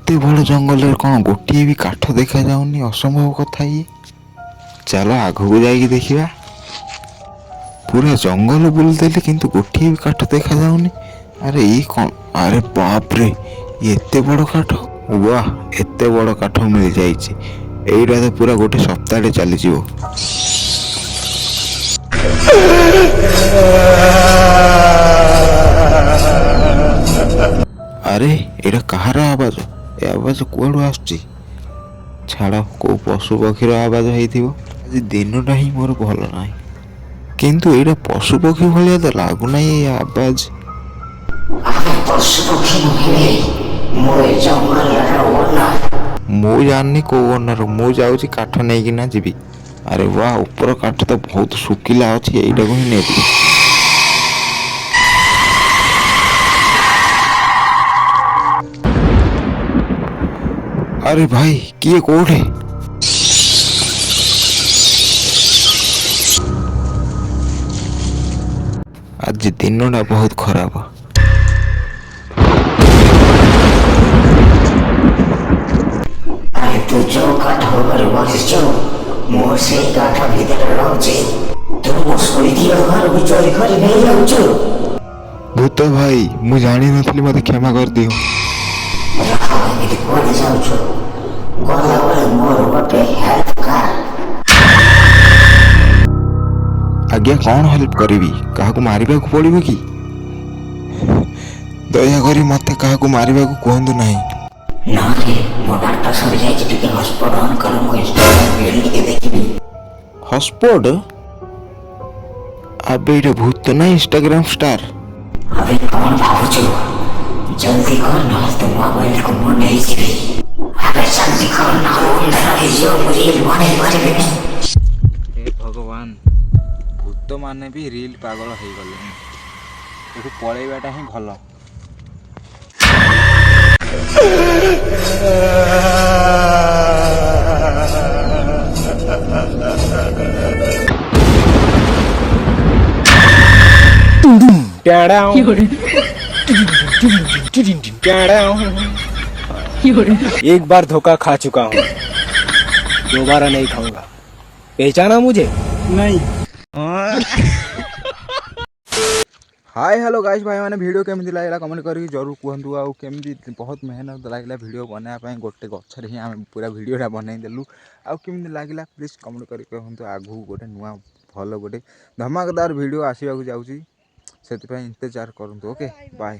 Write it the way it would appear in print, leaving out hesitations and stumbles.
एते बड़ जंगल कौन गोटे भी काठ देखा जाऊनी असंभव कथा ये। चलो आगू जाइए देखा। पूरा जंगल बुलदेली किंतु गोटे भी काठ देखा जाऊनी। अरे ये कौन? अरे बाप रे एते बड़ काठ। वाह एते बड़ काठ मिल जाइए। एटा तो पूरा गोटे सप्ताह चली जीवो। अरे एटा कहार आवाज? ए आवाज कुआड़ू आसुची? छाड़ को पशु पक्षीर आवाज होइथिबो। आज दिनटा ही मोर भल ना किंतु एटा पशु पक्षी भाया तो लगुना ये आवाज। मु जानी को ओनर मु जाऊँ काठ नहीं ना जीवी। अरे वाह ऊपर काठ तो बहुत सुखिला अच्छी यहीटा को ही नेबी। अरे भाई किए कोठे? आज दिनटा बहुत खराब। अरे तू जो काठ ऊपर बसिଛୁ ମୁଁ ସେଇ କାଠ ଭିତରେ ରହୁଛି। ତୁ ମୋ ଶୋଇଥିବା ଘରକୁ ଚୋରି କରି ନେଇ ଯାଉଛୁ। भूत भाई मु जानी नथली मते क्षमा कर दियो। ଏମିତି କୁଆଡ଼େ ଯାଉଛୁ? ଗଲାବେଳେ ମୋର ଗୋଟେ ହେଲ୍ପ କର। आज्ञा कौन हेल्प करी? क्या मारिबा को पड़िबो कि? दया करी मते क्या मारिबा को कहंतु नहीं। ନହେଲେ ମୋ ଡାଟା ସରିଯାଇଛି ଟିକେ ହଟସ୍ପଟ୍ ଅନ୍ କର ମୁଁ ଇନଷ୍ଟାଗ୍ରାମ ଭିଡିଓ ଟିକେ ଦେଖିବି। हॉटस्पॉट? अबे ये भूत ना इंस्टाग्राम स्टार। अबे कौन भाବୁଛୁ? जल्दी कर नହେଲେ तो मोबाइल को ମୁଁ ନେଇଯିବି। अबे जल्दी कर नହେଲେ ଅନ୍ଧାର ହେଇଯିବ ମୁଁ ରିଲ୍ ବନେଇ ପାରିବିନି। हे भगवान भूत माने भी रील पागल हो गले। एठू पळेबाटा ही भल। एक बार धोखा खा चुका हूँ, दोबारा नहीं खाऊंगा। पहचाना मुझे? नहीं। हाय हेलो गाइस भाई मैंने वीडियो केमती लगे कमेंट करके जरूर कहतु। आउ केमती बहुत मेहनत लगे वीडियो बनाया गोटे गचर ही आम पूरा वीडियोटा बनईदेलु। आउ केमती लगे प्लीज कमेंट करके कहतु। आगू गोटे नुआ भल गोटे धमाकेदार वीडियो आसवाक जाऊँगी से इंतजार करूँ। Okay bye.